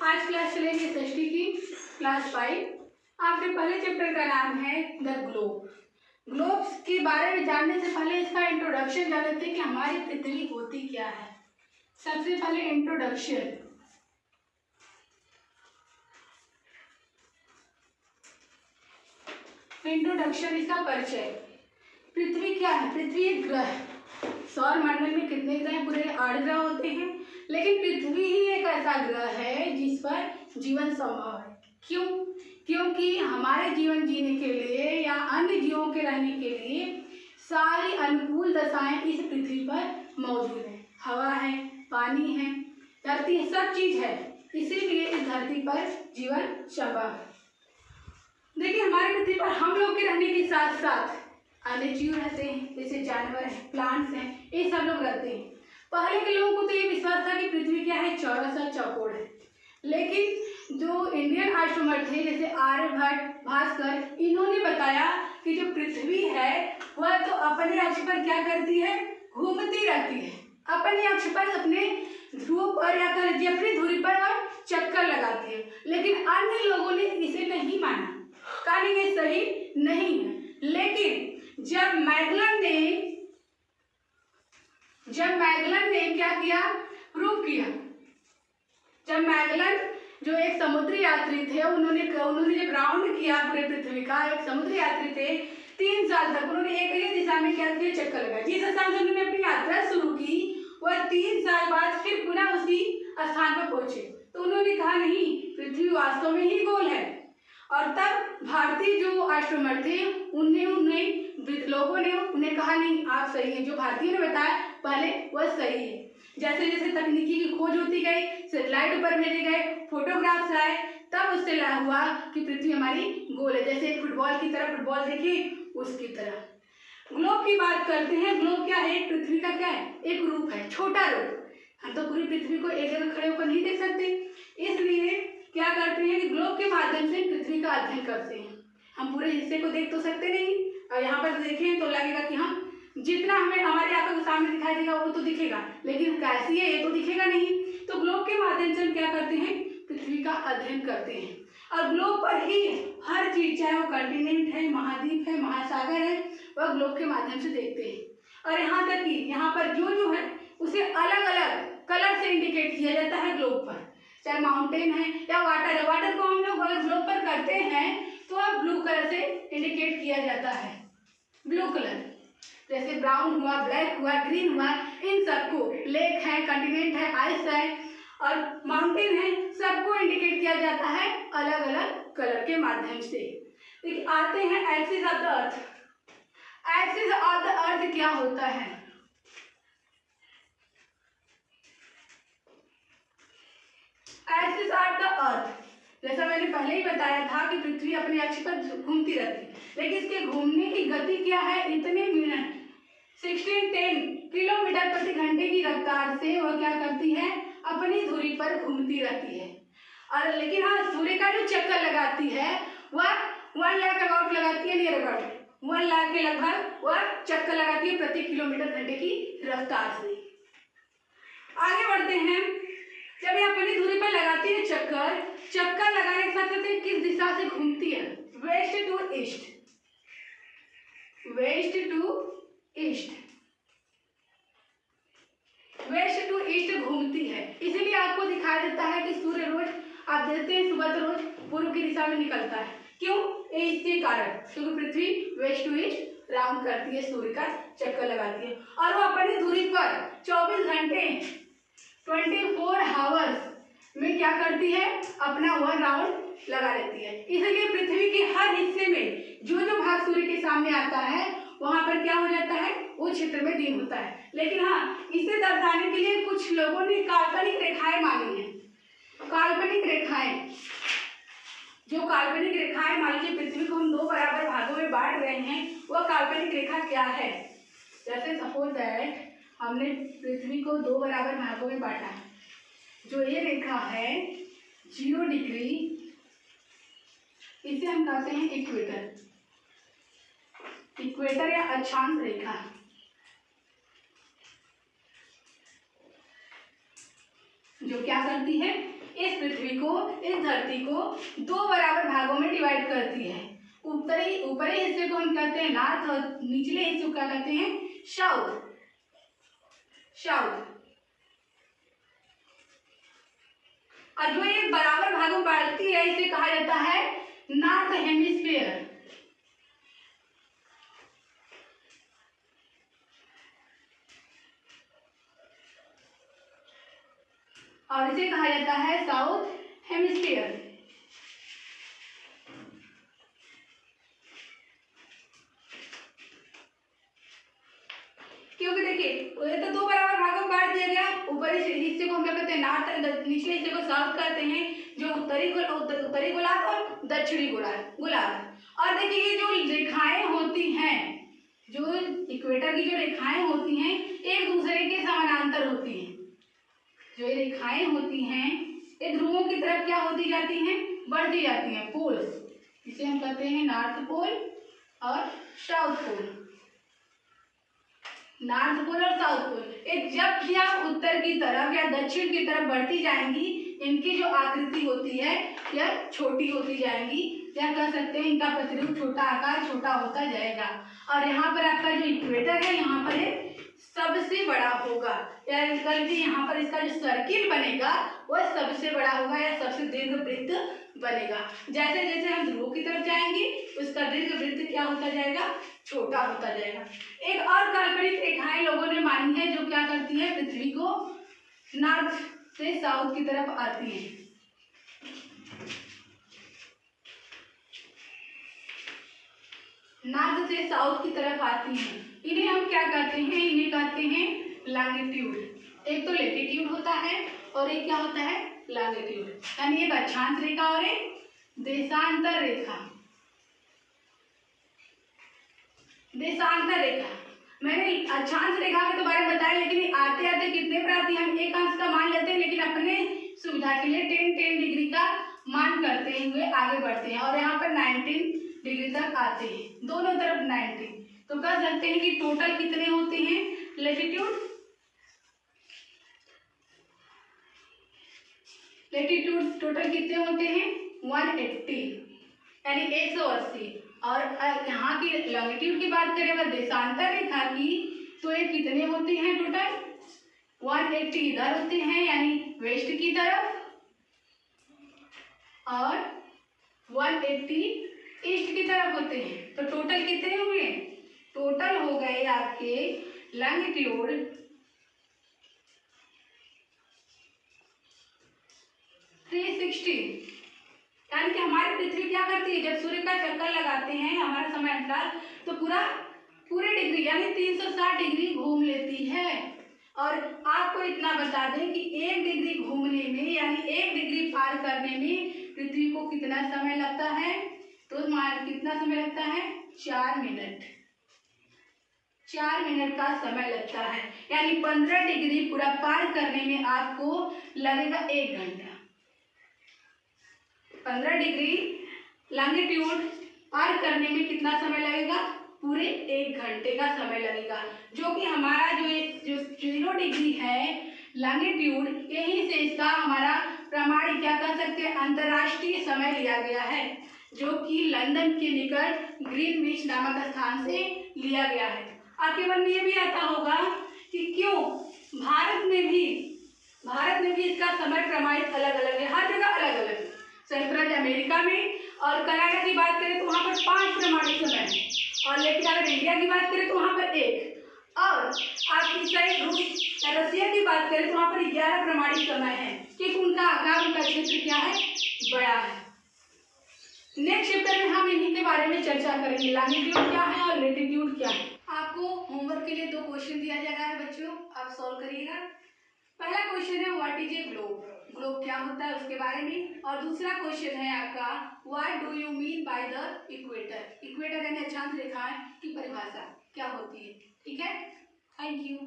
आज क्लास चलेगी सृष्टि की क्लास 5। आपके पहले चैप्टर का नाम है द ग्लोब। ग्लोब्स के बारे में जानने से पहले इसका इंट्रोडक्शन जान लेते हैं कि हमारी पृथ्वी होती क्या है। सबसे पहले इंट्रोडक्शन इसका परिचय। पृथ्वी क्या है? पृथ्वी एक ग्रह है। सौर मंडल में कितने ग्रह हैं? पूरे 8 ग्रह होते हैं, लेकिन पृथ्वी ही एक ऐसा ग्रह है जिस पर जीवन संभव है। क्यों? क्योंकि हमारे जीवन जीने के लिए या अन्य जीवों के रहने के लिए सारी अनुकूल दशाएं इस पृथ्वी पर मौजूद है। हवा है, पानी है, धरती है, सब चीज है, इसीलिए इस धरती पर जीवन संभव है। देखिए, हमारी पृथ्वी पर हम लोग के रहने के साथ साथ अन्य जीव रहते हैं, जैसे जानवर हैं, प्लांट्स हैं, ये सब लोग रहते हैं। पहले के लोगों को तो ये विश्वास था कि पृथ्वी क्या है, चौरस चौकोर है, लेकिन जो इंडियन एस्ट्रोनॉमर थे जैसे आर्यभट्ट, भास्कर, इन्होंने बताया कि जो पृथ्वी है वह तो अपने अक्ष पर क्या करती है, घूमती रहती है। अपने अक्ष पर, अपने ध्रुव पर या कह लीजिए अपनी धुरी पर वह चक्कर लगाती है, लेकिन अन्य लोगों ने इसे नहीं माना, कहा ये सही नहीं है। लेकिन जब मैगलन ने क्या किया, प्रूव किया। जब मैगलन जो एक समुद्री यात्री थे, उन्होंने जब राउंड किया पूरे पृथ्वी का, एक समुद्री यात्री थे, 3 साल तक उन्होंने एक ही दिशा में क्या किया, चक्कर लगाया। जिस स्थान से उन्होंने अपनी यात्रा शुरू की वह 3 साल बाद फिर पुनः उसी स्थान पर पहुंचे, तो उन्होंने कहा नहीं, पृथ्वी वास्तव में ही गोल है। और तब भारतीय जो एस्ट्रोनॉमर थे लोगों ने उन्हें कहा नहीं, आप सही है, जो भारतीय ने बताया पहले वह सही है। जैसे जैसे तकनीकी की खोज होती गई, सैटेलाइट ऊपर भेजे गए, फोटोग्राफ्स आए, तब उससे हुआ कि पृथ्वी हमारी गोल है। जैसे फुटबॉल की तरह, फुटबॉल देखिए उसकी तरह। ग्लोब की बात करते हैं। ग्लोब क्या है? पृथ्वी का क्या है, एक रूप है, छोटा रूप। हम तो पूरी पृथ्वी को एक जगह खड़े होकर नहीं देख सकते, इसलिए क्या करते हैं कि ग्लोब के माध्यम से पृथ्वी का अध्ययन करते हैं। हम पूरे हिस्से को देख तो सकते नहीं, और यहाँ पर देखें तो लगेगा कि हम जितना हमें हमारी आंखों के सामने दिखाई देगा वो तो दिखेगा, लेकिन कैसी है ये तो दिखेगा नहीं। तो ग्लोब के माध्यम से हम क्या करते हैं, पृथ्वी का अध्ययन करते हैं। और ग्लोब पर ही हर चीज, चाहे वो कंटिनेंट है, महाद्वीप है, महासागर है, वह ग्लोब के माध्यम से देखते हैं। और यहाँ तक कि यहाँ पर जो है उसे अलग अलग कलर से इंडिकेट किया जाता है ग्लोब पर, चाहे माउंटेन है या वाटर है। वाटर को हम लोग अगर ग्लोब पर करते हैं तो अब ब्लू कलर से इंडिकेट किया जाता है, ब्लू कलर। जैसे ब्राउन हुआ, ब्लैक हुआ, ग्रीन हुआ, इन सबको, लेक है, कंटिनेंट है, आइस है और माउंटेन है, सबको इंडिकेट किया जाता है अलग अलग कलर के माध्यम से। देखिए, आते हैं axis of the earth. Axis of the earth क्या होता है? एक्सिस ऑफ द अर्थ, जैसा मैंने पहले ही बताया था कि पृथ्वी अपने अक्ष पर घूमती रहती है, लेकिन इसके घूमने की गति क्या है, इतने मिनट 1610 किलोमीटर प्रति घंटे की रफ्तार से वह क्या करती है, अपनी धुरी पर घूमती रहती है। और लेकिन हाँ, सूर्य का जो चक्कर लगाती है वह 1 लाख अबाउट लगाती है, नियर अबाउट 1 लाख के लगभग वह चक्कर लगाती है प्रति किलोमीटर घंटे की रफ्तार से। आगे बढ़ते हैं। जब ये अपनी धुरी पर लगाती है चक्कर लगाने के साथ साथ किस दिशा से घूमती है, west to east, west to east घूमती है। इसीलिए आपको दिखाई देता है कि सूर्य रोज आप देखते हैं सुबह तो रोज पूर्व की दिशा में निकलता है। क्यों? इसके कारण, क्योंकि पृथ्वी वेस्ट टू ईस्ट राउंड करती है, सूर्य का चक्कर लगाती है, और वो अपनी धुरी पर 24 घंटे 24 आवर्स में क्या करती है, अपना वह राउंड लगा लेती है। इसलिए पृथ्वी के हर हिस्से में जो भाग सूर्य के सामने आता है वहां पर क्या हो जाता है, उस क्षेत्र में दिन होता है। लेकिन हाँ, इसे दर्शाने के लिए कुछ लोगों ने काल्पनिक रेखाएं मानी हैं। काल्पनिक रेखाएं, जो काल्पनिक रेखाएं, मान लीजिए पृथ्वी को हम 2 बराबर भागों में बांट रहे हैं, वह काल्पनिक रेखा क्या है? जैसे सपोज दैट हमने पृथ्वी को 2 बराबर भागों में बांटा, जो ये रेखा है 0 डिग्री, इसे हम कहते हैं इक्वेटर, इक्वेटर या अक्षांश रेखा। जो क्या करती है, इस पृथ्वी को, इस धरती को 2 बराबर भागों में डिवाइड करती है। ऊपरी हिस्से को हम कहते हैं नॉर्थ और निचले हिस्से को क्या कहते हैं, साउथ। और जो ये बराबर भागों में बांटती है इसे कहा जाता है नॉर्थ हेमिस्फीयर। और इसे कहा जाता है साउथ हेमिस्फीयर। क्योंकि देखिए ये तो 2 बराबर भागों में बांट दिया गया। ऊपरी हिस्से को हम क्या कहते हैं नॉर्थ, निचले हिस्से को साउथ कहते हैं, जो उत्तरी गोलार्ध और दक्षिणी गोलार्ध। और देखिए ये जो रेखाएं होती हैं, जो इक्वेटर की जो रेखाएं होती हैं एक दूसरे के समानांतर होती हैं। जो ये रेखाएं होती हैं ये ध्रुवों की तरफ क्या होती जाती हैं, बढ़ती जाती हैं, पोल्स, जिसे हम कहते हैं नॉर्थ पोल और साउथ पोल। नॉर्थ पोल और साउथ पोल ये जब भी आप उत्तर की तरफ या दक्षिण की तरफ बढ़ती जाएंगी इनकी जो आकृति होती है यह छोटी होती जाएंगी, या कह सकते हैं इनका प्रतिरूप छोटा आकार छोटा होता जाएगा। और यहाँ पर आपका जो इक्वेटर है यहाँ पर ये सबसे बड़ा होगा, या यहाँ पर इसका जो सर्किल बनेगा वह सबसे बड़ा होगा या सबसे दीर्घ वृत्त बनेगा। जैसे जैसे हम ध्रुव की तरफ जाएंगे उसका दीर्घ वृत्त क्या होता जाएगा, छोटा होता जाएगा। एक और काल्पनिक रेखाएं लोगों ने मानी है जो क्या करती है पृथ्वी को नॉर्थ से साउथ की तरफ आती है। नॉर्थ से साउथ की तरफ आती हैं, इन्हें हम क्या कहते हैं, इन्हें कहते हैं लॉन्गिट्यूड। एक तो लेटिट्यूड होता है और एक क्या होता है लॉन्गिट्यूड, यानी एक अक्षांश रेखा और एक देशांतर रेखा। देशांतर रेखा मैंने अक्षांश रेखा के तो बारे में बताया, लेकिन आते आते कितने पर आती है, हम एक अंश का मान लेते हैं लेकिन अपने सुविधा के लिए 10 डिग्री का मान करते हुए आगे बढ़ते हैं और यहाँ पर 19 डिग्री तक आते हैं, दोनों तरफ 90। तो कह सकते हैं कि टोटल कितने होते हैं लेटिट्यूड टोटल कितने होते हैं 180 यानी 180। और यहाँ की लॉन्गिट्यूड की बात करें अगर देशांतर रेखा की तो ये कितने होते हैं टोटल 180 इधर होते हैं यानी वेस्ट की तरफ और 180 ईस्ट की तरफ होते हैं। तो टोटल कितने हुए, टोटल हो गए आपके लॉन्गिट्यूड 360। यानी कि हमारी पृथ्वी क्या करती है जब सूर्य का चक्कर लगाते हैं हमारा समय अनुसार तो पूरे डिग्री यानी 360 डिग्री घूम लेती है। और आपको इतना बता दें कि 1 डिग्री घूमने में यानी 1 डिग्री पार करने में पृथ्वी को कितना समय लगता है, तो कितना समय लगता है 4 मिनट। 4 मिनट का समय लगता है, यानी 15 डिग्री पूरा पार करने में आपको लगेगा 1 घंटा। 15 डिग्री लॉन्गिट्यूड पार करने में कितना समय लगेगा, पूरे 1 घंटे का समय लगेगा। जो कि हमारा जो 0 डिग्री है लॉन्गिट्यूड, यहीं से इसका हमारा प्रमाणिक क्या कह सकते हैं अंतर्राष्ट्रीय समय लिया गया है, जो कि लंदन के निकट ग्रीनविच नामक स्थान से लिया गया है। आपके मन में ये भी आता होगा कि क्यों भारत में भी इसका समय प्रमाणित अलग अलग है, हर जगह अलग अलग है। संयुक्त राज्य अमेरिका में और कनाडा की बात करें तो वहाँ पर 5 प्रमाणित समय है, और लेकिन अगर इंडिया की बात करें तो वहाँ पर 1, और आपकी रूस या रसिया की बात करें तो वहाँ पर 11 प्रमाणित समय है, क्योंकि उनका आकार उनका क्षेत्र क्या है, बड़ा है। नेक्स्ट चैप्टर में हम इन्हीं के बारे में चर्चा करेंगे, लॉन्गिट्यूड क्या है और लेटिट्यूड क्या है। आपको होमवर्क के लिए 2 क्वेश्चन दिया जा रहा है बच्चों, आप सॉल्व करिएगा। पहला क्वेश्चन है what is a globe, globe क्या होता है उसके बारे में, और दूसरा क्वेश्चन है आपका what do you mean by the equator, equator यानी अक्षांश रेखा की परिभाषा क्या होती है। ठीक है, थैंक यू।